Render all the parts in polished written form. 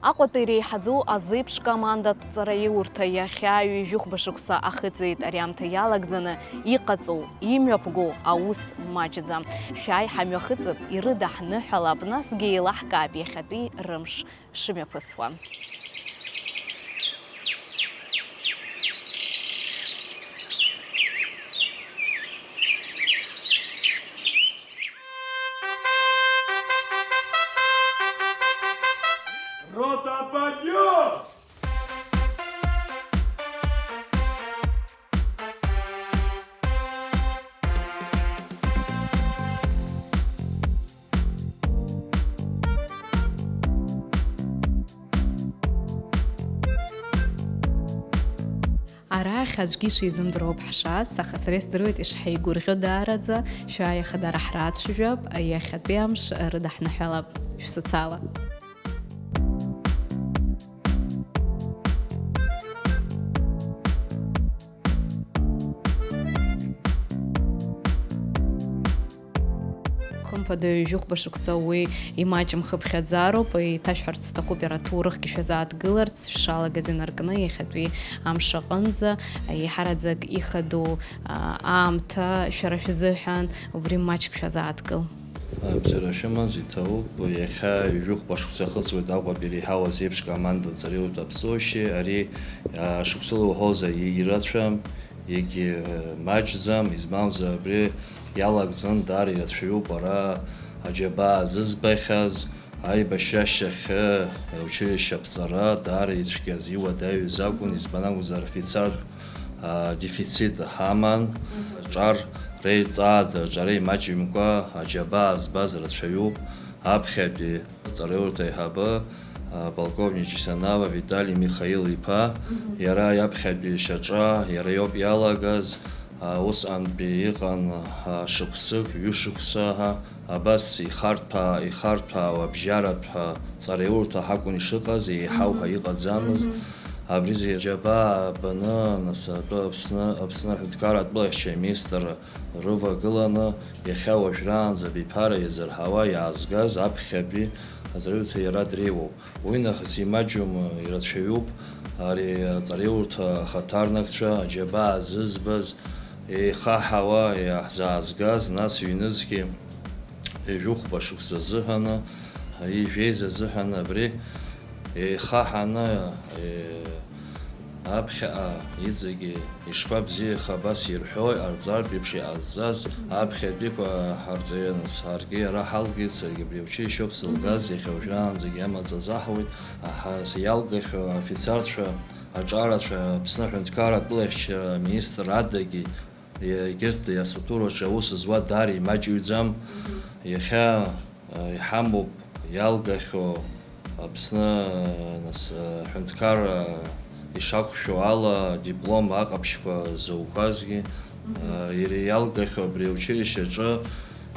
Аҟәатәи иреиҳаӡоу азеиԥш командатә ҵараиурҭа иахьа ҩажәихәба шықәса ахыҵит, ари амҭа иалагӡаны иҟаҵоу, имҩаԥгоу аус маҷӡам. Шәааи ҳамҩахыҵып, ирыдаҳныҳәалап, насгьы еилаҳкаап иахьатәи рымш шымҩаԥысуа. Рота, подъем! Арахь аӡәгьы шизымдыруа ҳшаз, аха сара исдыруеит ишҳаигәырӷьо даараӡа, шәааи ахадара ҳрацәажәап, иахьатәи амш рыдаҳныҳәалап. Шәсыцала. Хымԥада ҩажәихәба шықәса уи имаҷым хыԥхьаӡароуп, иҭашәҳәарц сҭахуп иара ҭоурыхгьы шәазааҭгыларц, шәшалагаз инаркны иахьатәи амш аҟынӡа, иҳараӡак ихадоу аамҭа шәара шәзыҳәан убри маҷк шәазааҭгыл. Бзара шәымаз иҭауп, иахьа ҩажәихәба шықәса ахыҵуеит Аҟәатәи иреиҳауаз еиԥш командатә ҵараиурҭа аԥсоушьа, ари шықәсыла уҳәоза ирацәам, егьи маҷӡам, избанзар абри иалагӡан даара ирацәаҩуп ара аџьабаа зызбахьаз, аибашьра ашьҭахь аучилишьче аԥҵара даара ицәгьаз иуадаҩыз акәын, избан акәзар афицартә дефицит ҳаман, ҿар реиҵааӡара, ҿара имаҷымкәа аџьабаа збаз рацәаҩуп. Аԥхьатәи аҵараиурҭа аиҳабы полковник Чисанава Виталий Михаил-иԥа, иара иаԥхьатәи шьаҿа, иара иоуп иалагаз, усҟантәи иҟан шықәсык, ҩышықәса, абас ихарҭәаауа абжьаратә ҵараиурҭа ҳакәын ишыҟаз, еиҳау ҳәа иҟаӡамызт. Абри зегьы аџьабаа баны, нас Аԥсны Аҳәынҭқарратә Бәлеҳәшьа аминистр рывагыланы, иахьа уажәраанӡа абиԥара иазырҳауа иаазгаз аԥхьатәи аҵараиурҭа иара дреиуоуп. Уинахыс имаҷым ирацәаҩуп ари аҵараиурҭа ахаҭарнакцәа, аџьабаа зызбаз, еихаҳауа иаҳзаазгаз, нас ҩнызқьи ҩажәихәба шықәса азыҳәаны, ижәеиз азыҳәаны абри еихаҳаны аԥхьаҟа иҵегьы ишԥабзиаха абас ирҳәои, арҵаратә еиԥш иҟазҵаз аԥхьатәиқәа ҳарҵаҩынас ҳаргьы ара ҳалгеит, саргьы абри аучилишьче ауп сылгаз, иахьа уажәраанӡагьы амаҵ азаҳуеит, иалгахьоу афицарцәа, аҿарацәа, Аԥсны Аҳәынҭқарратә Бәлеҳәшьа аминистр адагьы, егьырҭ аструктураҿы аус зуа даара имаҷыҩӡам, иахьа иҳамоуп иалгахьоу Аԥсны Аҳәынҭқарра ишақәшәо ала диплом аҟаԥшьқәа зауқәазгьы, иалгахьоу абри аучилишьче аҿы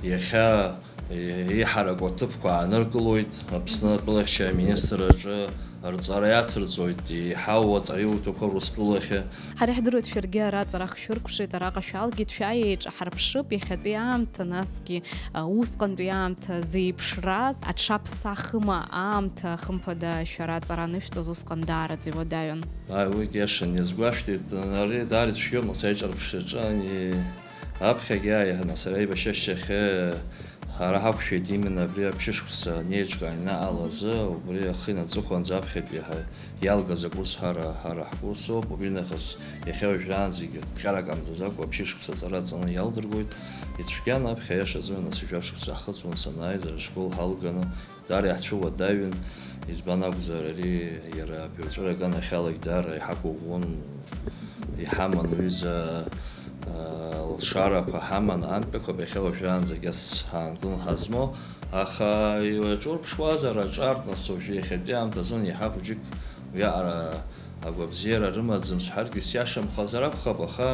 иахьа иҳараку аҭыԥқәа ааныркылоит, Аԥсны Атәылахьча аминистр аҿы рҵара иацырҵоит, иҳауа аҵараиурҭақәа Урыстәылахьы. Ҳара иҳдыруеит шәаргьы араҵара хшәыркәшеит, араҟа шәалгеит, шәааи еиҿаҳарԥшып иахьатәи аамҭа, насгьы усҟантәи аамҭа зеиԥшраз, аҽаԥсахыма аамҭа хымԥада шәара аҵара анышәҵоз усҟан даараӡа иуадаҩын. Уигьы иаша иазгәашәҭеит, ари даара ицәгьоуп, нас аиҿарԥшраҿы аԥхьагьы нас аибашьра ашьҭахь ҳара ҳақәшәеит именно абри аԥшьышықәса неиҿкааины алазы, убри ахы инаҵыхәанӡа аԥхьатәи иалгаз акурс ҳара ҳкурсоуп, убринахыс иахьа уажәраанӡагьы ԥҟьарак амҵазакәа аԥшьышықәса аҵара ҵаны иалдыргоит. Ицәгьан аԥхьа иашазы нас ижәаԥшықәса ҳхыҵуан санааиз ашкол ҳалганы, даара иаҳцәыуадаҩын, избан акәзар ари иара абиуаҵәыра аганахьалагь даара иҳақәыӷәӷәон, иҳаман ҩыза лшарақәа ҳаман амтәақәа иахьа уажәраанӡагьы ас ҳаанкылан ҳазмоу, аха иуаҿурԥшуазар аҿар, нас уажәы иахьатәи аамҭазын иаҳа хәыҷык уиаҟара агәабзиара рымаӡам сҳәаргьы сиашамхазар акәхап, аха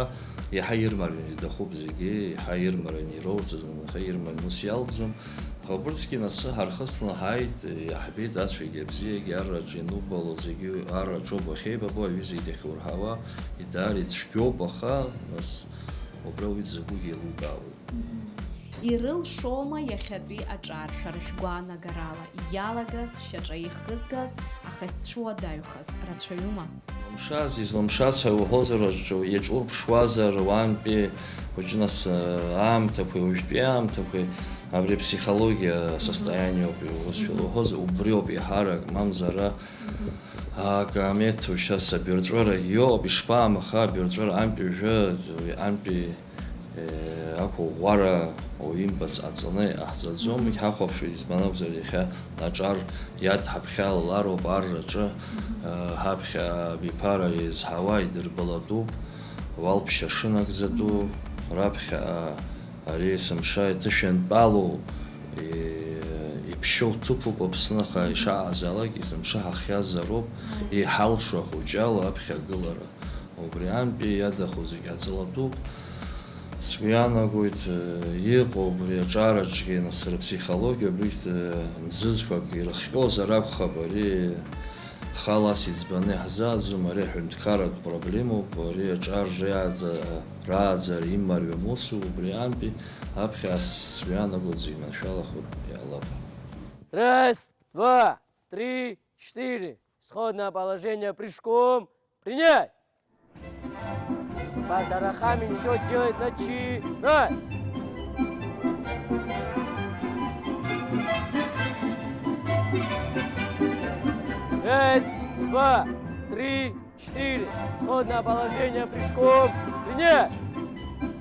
иаҳа ирмарҩын иҭахуп зегьы, иаҳа ирмарын ироуӡаз, аха ирмарын ус иалҵуам. Аха убырҭгьы насы ҳархысны ҳааит, иаҳбеит ацәагьы абзиагьы арраҿы инубало зегьы арраҿоуп ахьеибабо, аҩызагьы дахьурҳауа, даара ицәгьоуп, аха нас убра уи дзакәыгьы еилукаауеит. Ирылшома иахьатәи аҿар шәара шәгәаанагарала иалагаз, шьаҿа ихызгаз, аха зцәуадаҩхаз рацәаҩума? Излымшаз, излымшаз ҳәа иуҳәозараҿы иаҿурԥшуазар уантәи уаҵәы нас аамҭақәеи уажәтәи аамҭақәеи абри аԥсихологиа состояниоуп иуҳәозар, убриоуп иаҳарак, мамзар акаамеҭ сейчас абирҵәара иоуп, ишԥаамаха абирҵәара амтәи уажәы амтәи ақәыӷәӷәара имбац аҵаны иҟаҳҵаӡом, ҳахәаԥшуеит избан акәзар иахьа аҿар иадҳаԥхьалалароуп арраҿы, ҳаԥхьа абиԥара иазҳауа идырбалатәуп, уалԥшьа шынагӡатәу, раԥхьа ари есымша иҭышәантәалоу иԥшьоу ҭыԥуп Аԥсны, аха ишаазалак есымша ҳахиазароуп, иҳалшо ахәыҷала аԥхьа агылара. Убри амтәи иадахо зегьы аҵалатәуп. Сгәы иаанагоит иҟоу абри аҿараҿгьы нас рыԥсихологиа абригь мзызқәак ирыхҟьозар акәхап, ари халас иӡбаны иаҳзааӡом, ари аҳәынҭқарратә проблемоуп, ари аҿар рааӡара имариам усуп, убри амтәи аԥхьа сгәы иаанагоит зегьы маншәалахо иаалап. Раз, два, три, четыре. Исходное положение прыжком. Принять! Под дорохами счет делать начинать! Раз, два, три, четыре. Исходное положение прыжком. Принять!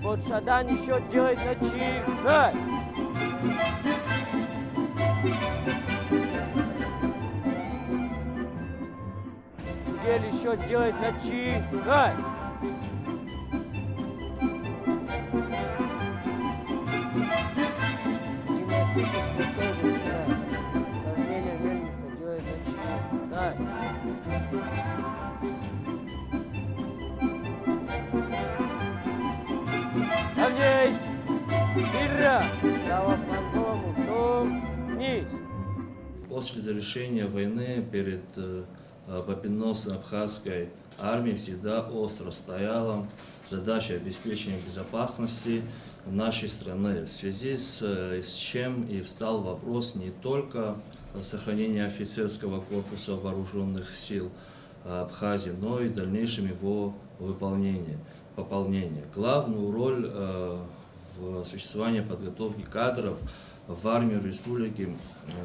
Под шатани счет делать начинать! Теперь счет делать начинать! Гимнастический столбик, упражнение мельница делает начинать. Равняйсь! Вперед! Правофланговому сумнись! После завершения войны перед победоносной абхазской армией всегда остро стояла задача обеспечения безопасности нашей страны, в связи с чем и встал вопрос не только сохранения офицерского корпуса вооруженных сил Абхазии, но и дальнейшем его пополнения. Главную роль в существовании подготовки кадров в армию республики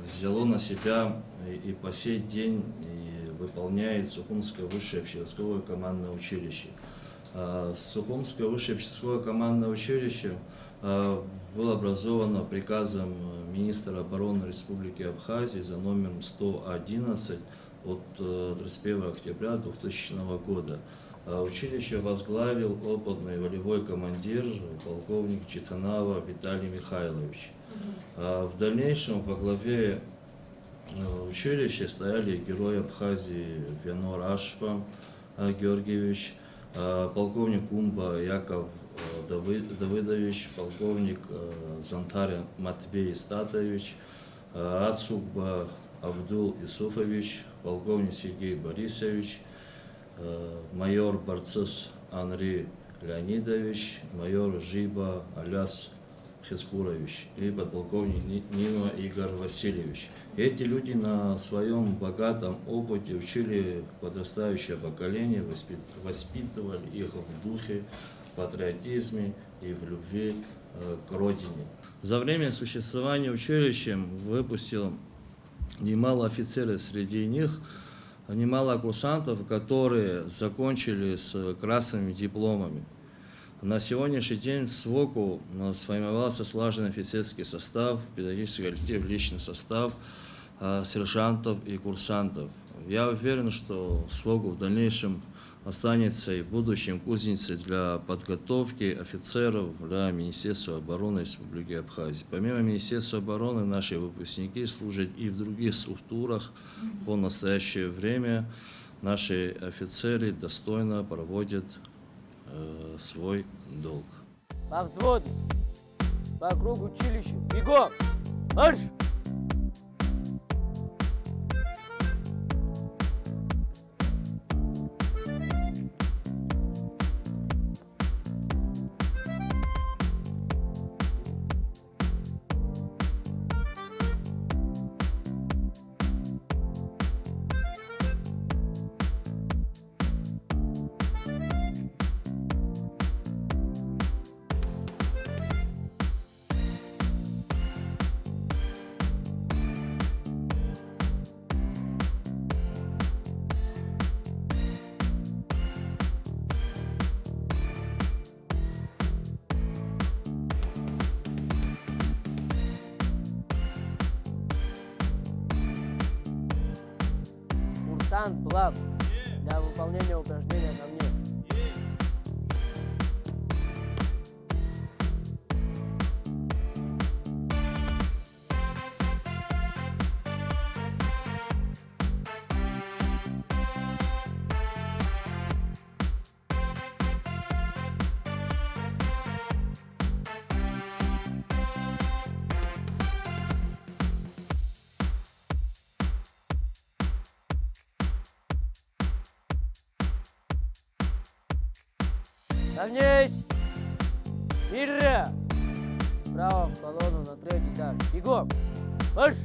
взяло на себя и по сей день выполняет Сухумское высшее общевойсковое командное училище. Сухумское высшее общевойсковое командное училище было образовано приказом министра обороны Республики Абхазия за номером 111 от 31 октября 2000 года. Училище возглавил опытный волевой командир, полковник Читанава Виталий Михайлович. В дальнейшем во главе училища стояли герои Абхазии Венор Ашпа Георгиевич, полковник Умба Яков Давыдович, полковник Зантаря Матвей Статович, Ацуба Абдул Исуфович, полковник Сергей Борисович, майор Барцис Анри Леонидович, майор Жиба Аляс Хискурович и подполковник Нина Игорь Васильевич. Эти люди на своем богатом опыте учили подрастающее поколение, воспитывали их в духе, патриотизме и в любви к родине. За время существования училища выпустил немало офицеров, среди них немало курсантов, которые закончили с красными дипломами. На сегодняшний день в СВОКу сформировался слаженный офицерский состав, педагогический коллектив, личный состав сержантов и курсантов. Я уверен, что СВОКу в дальнейшем останется и будущим кузницей для подготовки офицеров для Министерства обороны Республики Абхазия. Помимо Министерства обороны, наши выпускники служат и в других структурах. По настоящее время наши офицеры достойно проводят свой долг. По взводу, вокруг училища, бегом, марш! курсант плав для выполнения упражнения ко мне. Равняйсь! Мира! Справа в колонну на 3-й этаж. Бегом! Марш!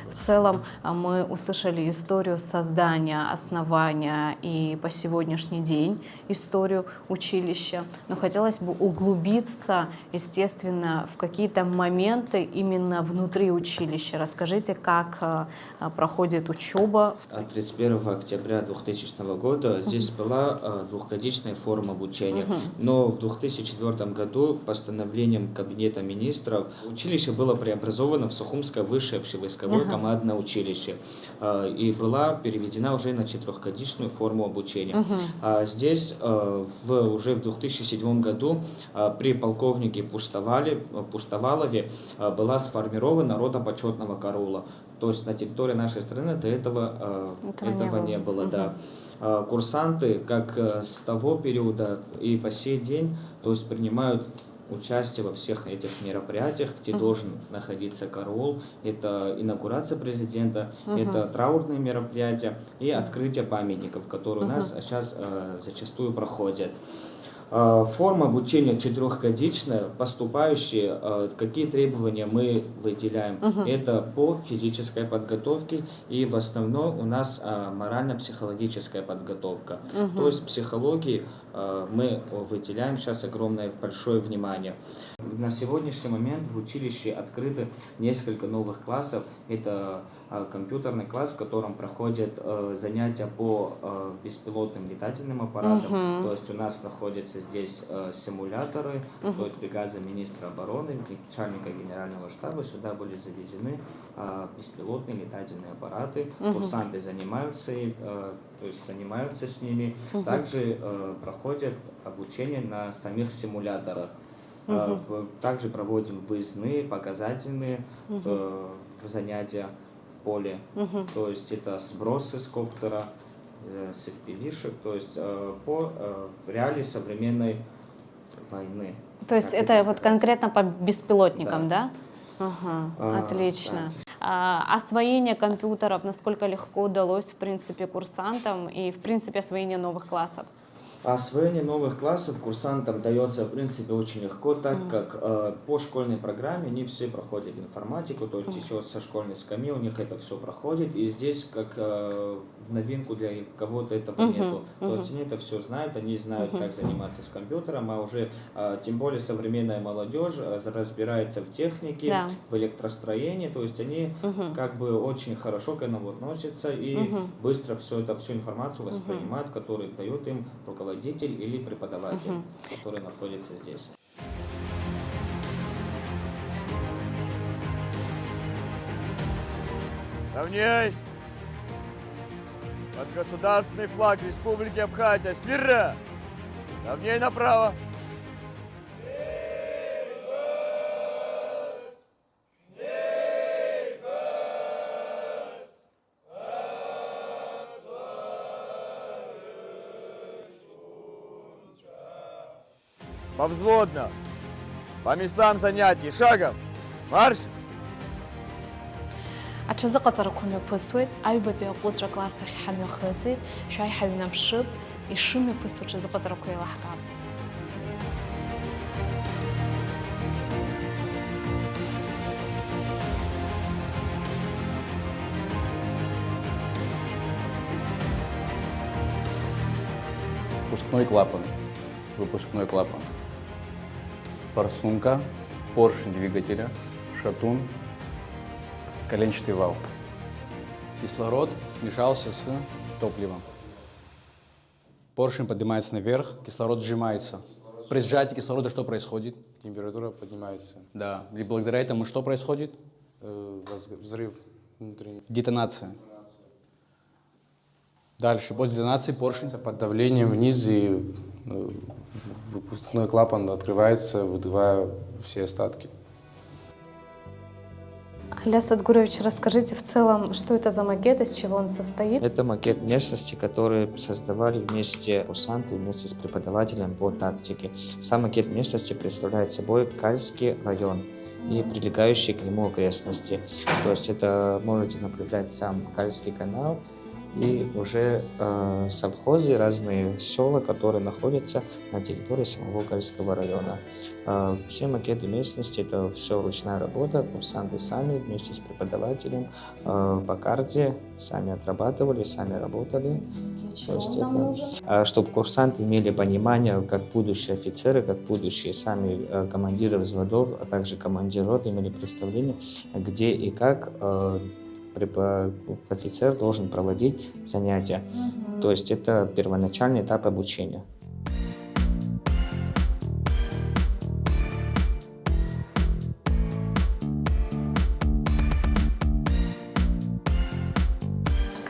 В целом мы услышали историю создания, основания и по сегодняшний день историю училища. Но хотелось бы углубиться, естественно, в какие-то моменты именно внутри училища. Расскажите, как проходит учеба. 31 октября 2000 года здесь была двухгодичная форма обучения. Но в 2004 году постановлением Кабинета министров училище было преобразовано в Сухумское высшее общевойсковое командное училище и была переведена уже на 4-годичную форму обучения. Здесь уже в 2007 году при полковнике Пустовалове была сформирована рота почетного караула. То есть на территории нашей страны до этого не было. Да. Курсанты как с того периода и по сей день, то есть принимают участие во всех этих мероприятиях, где должен находиться караул. Это инаугурация президента, это траурные мероприятия и открытие памятников, которые у нас сейчас зачастую проходят. Форма обучения 4-годичная, поступающие, какие требования мы выделяем? Это по физической подготовке и в основном у нас морально-психологическая подготовка. То есть психологии мы выделяем сейчас огромное большое внимание. На сегодняшний момент в училище открыты несколько новых классов. Это компьютерный класс, в котором проходят занятия по беспилотным летательным аппаратам. То есть у нас находятся здесь симуляторы, то есть приказы министра обороны, начальника генерального штаба, сюда были завезены беспилотные летательные аппараты. Курсанты занимаются с ними. Также проходят обучение на самих симуляторах. Также проводим выездные, показательные занятия в поле. То есть это сбросы с коптера, с FPV-шек, то есть по реалии современной войны. То есть это вот конкретно по беспилотникам, да? Отлично. Освоение компьютеров, насколько легко удалось, в принципе, курсантам и, в принципе, освоение новых классов? Освоение новых классов курсантам дается, в принципе, очень легко, так как по школьной программе не все проходят информатику, то есть еще со школьной скамьи у них это все проходит, и здесь как в новинку для кого-то этого нету. То есть они это все знают, они знают, как заниматься с компьютером, а уже тем более современная молодежь разбирается в технике, в электростроении, то есть они как бы очень хорошо к этому относятся и быстро всю информацию воспринимают, которую дает им руководитель или преподаватель, который находится здесь. Равняйсь! Под государственный флаг Республики Абхазия. Смирно! Равней направо! Повзводно! По местам занятий! Шагом! Марш! أتشذ قطركم يبصوت أيبد بيقوت ركلاس حمي خذي شاي حيونا بشب يشم يبصوت تشذ قطركم يلاحقا. Выпускной клапан. Выпускной клапан. Форсунка, поршень двигателя, шатун, коленчатый вал. Кислород смешался с топливом. Поршень поднимается наверх, кислород сжимается. При сжатии кислорода что происходит? температура поднимается. Да, и благодаря этому что происходит? Взрыв внутренний. Детонация. Дальше, после детонации поршень под давлением вниз, и выпускной клапан открывается, выдувая все остатки. Ильяс Садгурович, расскажите в целом, что это за макет, из чего он состоит? Это макет местности, который создавали вместе курсанты, вместе с преподавателем по тактике. Сам макет местности представляет собой Кальский район и прилегающие к нему окрестности. То есть это можете наблюдать сам Кальский канал и уже совхозы, разные села, которые находятся на территории самого Кальского района. Все макеты местности — это все ручная работа, курсанты сами вместе с преподавателем по карте сами отрабатывали, сами работали. То есть это, чтобы курсанты имели понимание, как будущие офицеры, как будущие сами командиры взводов, а также командир роты имели представление, где и как офицер должен проводить занятия. То есть это первоначальный этап обучения.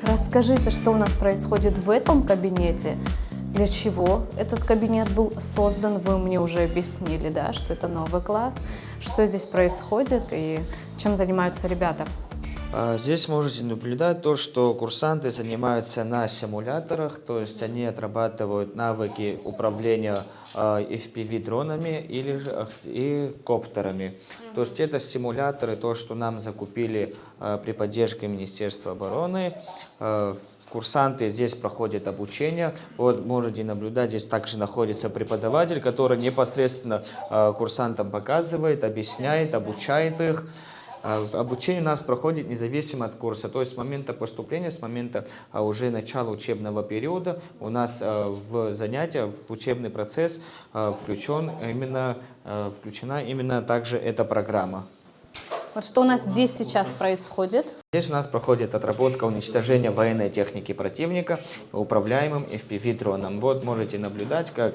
Расскажите, что у нас происходит в этом кабинете, для чего этот кабинет был создан, вы мне уже объяснили, да, что это новый класс, что здесь происходит и чем занимаются ребята. Здесь можете наблюдать то, что курсанты занимаются на симуляторах, то есть они отрабатывают навыки управления FPV-дронами и коптерами. То есть это симуляторы, то, что нам закупили при поддержке Министерства обороны. Курсанты здесь проходят обучение. Вот можете наблюдать, здесь также находится преподаватель, который непосредственно курсантам показывает, объясняет, обучает их. Обучение у нас проходит независимо от курса, то есть с момента поступления, с момента уже начала учебного периода у нас в занятия, в учебный процесс включена именно также эта программа. Вот что у нас здесь сейчас происходит? Здесь у нас проходит отработка уничтожения военной техники противника управляемым FPV-дроном. Вот можете наблюдать, как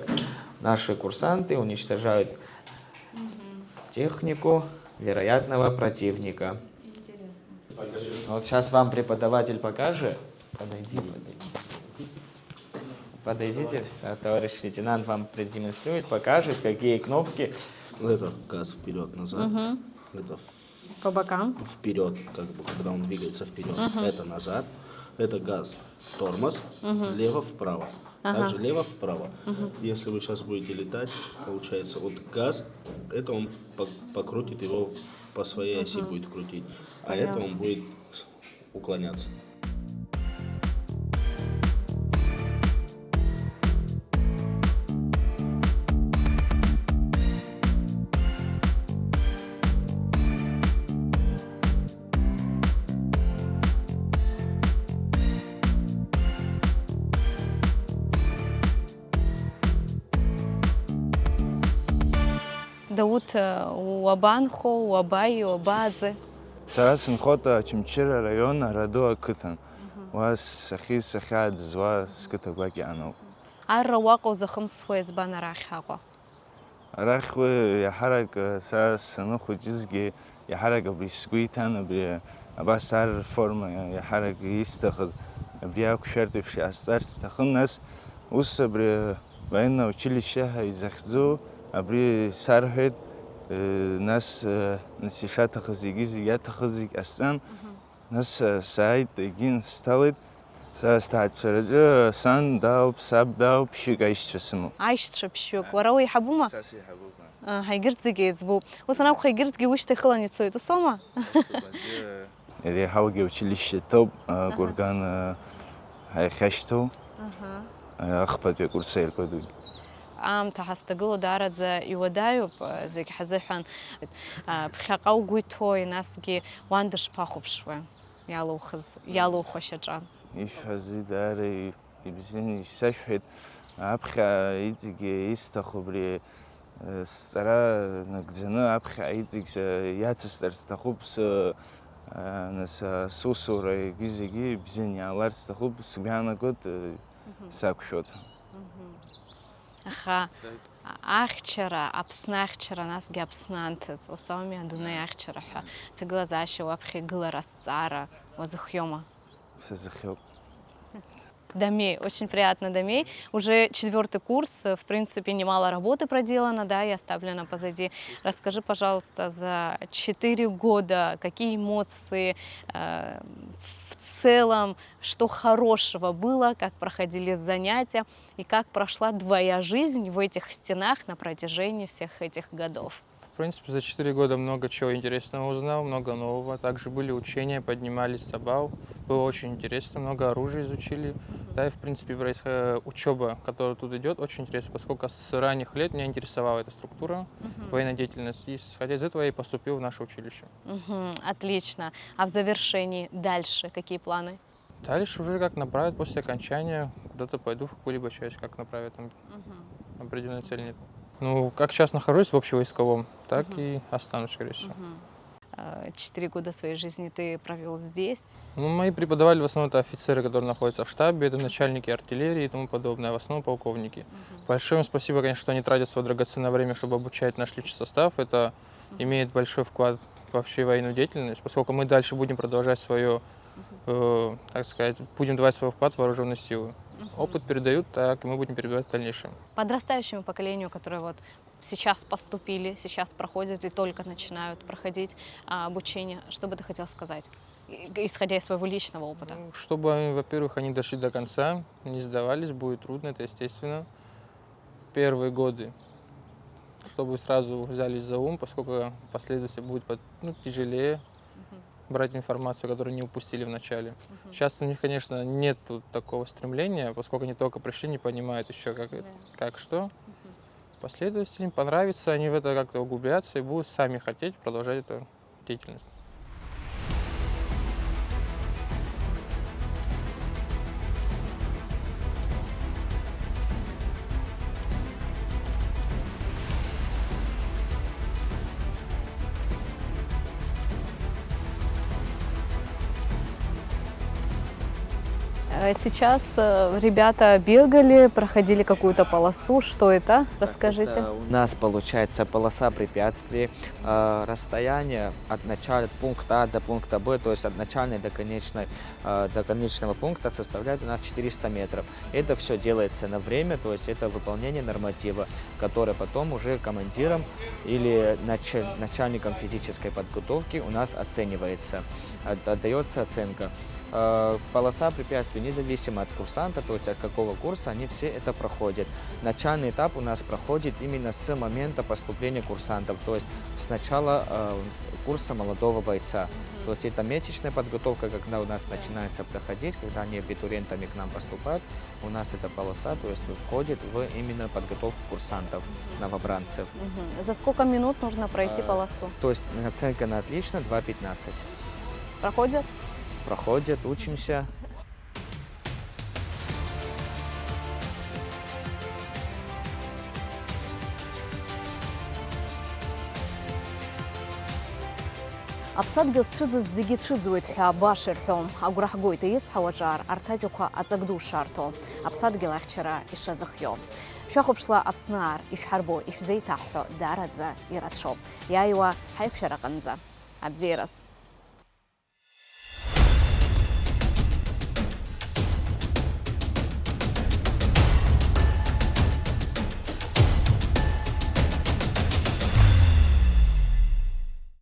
наши курсанты уничтожают технику вероятного противника. Интересно. Вот сейчас вам преподаватель покажет. Подойдите. Товарищ лейтенант вам продемонстрирует, покажет, какие кнопки. Это газ вперед-назад. Это По бокам. вперед, как бы, когда он двигается вперед. Это назад. Это газ тормоз, влево-вправо. Также лево-вправо. Если вы сейчас будете летать, получается, вот газ, это он покрутит его по своей оси, будет крутить, а это он будет уклоняться. Дауд Уабанхо, Уабаи, Уабадзе. Сарасин хота Чимчира района Радуа Кытан. Was сахи сахад зва скыта гвакиано. Арра ваҟоу захымсуа избан арахь Аҟәа? Арахь уи иаҳарак са саныхәыҷызгьы иаҳарак абри сгәы иҭан абри абас ар реформа иаҳарак исҭахыз абри ақәшәартә еиԥш иҟасҵарц сҭахын, нас ус абри военно училище ҳәа изахьӡу абри сарҳәеит, нас ишаҭахыз зегьы иаҭахыз зегь ҟасҵан, нас сааит егьин сҭалеит. Сара сҭаацәараҿы сан дауп, саб дауп, ԥшьҩык аишьцәа сымоуп. Аишьцәа ԥшьҩык, уара уеиҳабума? Са сеиҳабуп. Ҳаигырҭ зегьы еиҵбуп. Ус анакәха егьырҭгьы ушьҭахьылан ицоит, усоума? Иреиҳаугьы училище ҭоуп, Гәырган ҳаихьашьҭоу, ахԥатәи акурс аиркәадугьы. Аамҭа ҳазҭагылоу даараӡа иуадаҩуп зегь ҳазыҳәан. Ԥхьаҟа угәы иҭои, насгьы уан дышԥахәаԥшуеи иалоухо ашьаҿа? Ишәҳәази даара ибзианы исашәҳәеит. Аԥхьа иҵегьы исҭаху абри сҵара нагӡаны аԥхьа иҵегь иацысҵарц сҭахуп, нас сусура зегьы бзианы иааларц сҭахуп, сгәы иаанагоит сақәшәоит. Аха ахьчара, Аԥсны ахьчара, насгьы Аԥсны анҭыҵ, ус ауми адунеи ахьчара ҳәа ҭагылазаашьа уаԥхьа игылара азҵаара уазыхиома? Сазыхиоуп. Дамей, очень приятно, Дамей. Уже 4-й курс, в принципе, немало работы проделано, да, и оставлено позади. Расскажи, пожалуйста, за 4 года какие эмоции в целом, что хорошего было, как проходили занятия и как прошла твоя жизнь в этих стенах на протяжении всех этих годов? В принципе, за 4 года много чего интересного узнал, много нового. Также были учения, поднимались с Абау. Было очень интересно, много оружия изучили. Да, и, в принципе, учеба, которая тут идет, очень интересна, поскольку с ранних лет меня интересовала эта структура, военная деятельность. И, исходя из этого, я и поступил в наше училище. Отлично. А в завершении дальше какие планы? Дальше уже как направят после окончания, куда-то пойду в какую-либо часть, как направят, там определенной цели нет. Ну, как сейчас нахожусь в общевойсковом, так и останусь, скорее всего. 4 года своей жизни ты провел здесь. Ну, мои преподаватели в основном это офицеры, которые находятся в штабе, это начальники артиллерии и тому подобное, в основном полковники. Большое им спасибо, конечно, что они тратят свое драгоценное время, чтобы обучать наш личный состав. Это имеет большой вклад в вообще военную деятельность, поскольку мы дальше будем продолжать свое, так сказать, будем давать свой вклад в вооруженные силы. Опыт передают, так и мы будем передавать в дальнейшем. Подрастающему поколению, которые вот сейчас поступили, сейчас проходят и только начинают проходить обучение, что бы ты хотел сказать, исходя из своего личного опыта? Чтобы, во-первых, они дошли до конца, не сдавались, будет трудно, это естественно. Первые годы, чтобы сразу взялись за ум, поскольку впоследствии будет тяжелее брать информацию, которую не упустили в начале. Сейчас у них, конечно, нет такого стремления, поскольку они только пришли, не понимают еще, как что. Последовательно им понравится, они в это как-то углубляться и будут сами хотеть продолжать эту деятельность. Сейчас ребята бегали, проходили какую-то полосу. Что это? Расскажите. Это у нас получается полоса препятствий, расстояние от пункта А до пункта Б, то есть от начальной до конечного пункта составляет у нас 400 метров. Это все делается на время, то есть это выполнение норматива, который потом уже командиром или начальником физической подготовки у нас оценивается, отдается оценка. Полоса препятствий независимо от курсанта, то есть от какого курса, они все это проходят. Начальный этап у нас проходит именно с момента поступления курсантов, то есть с начала курса молодого бойца. То есть это месячная подготовка, когда у нас начинается проходить, когда они абитуриентами к нам поступают, у нас эта полоса, то есть входит в именно подготовку курсантов, новобранцев. За сколько минут нужно пройти полосу? То есть оценка на отлично 2:15. Проходят? Проходят, учимся. Аԥсадгьыл зцәыӡыз зегьы цәыӡуеит ҳәа баша ирҳәом. Агәра ҳгоит ииасҳәауа ҿар арҭ ажәақәа аҵак ду шарҭо. Аԥсадгьыл ахьчара ишазыхио. Шәахәаԥшла Аԥсны аар ишәҳарбо ишәзеиҭаҳҳәо даараӡа ирацәоуп. Иааиуа ҳаиқәшәара аҟынӡа. Абзиараз.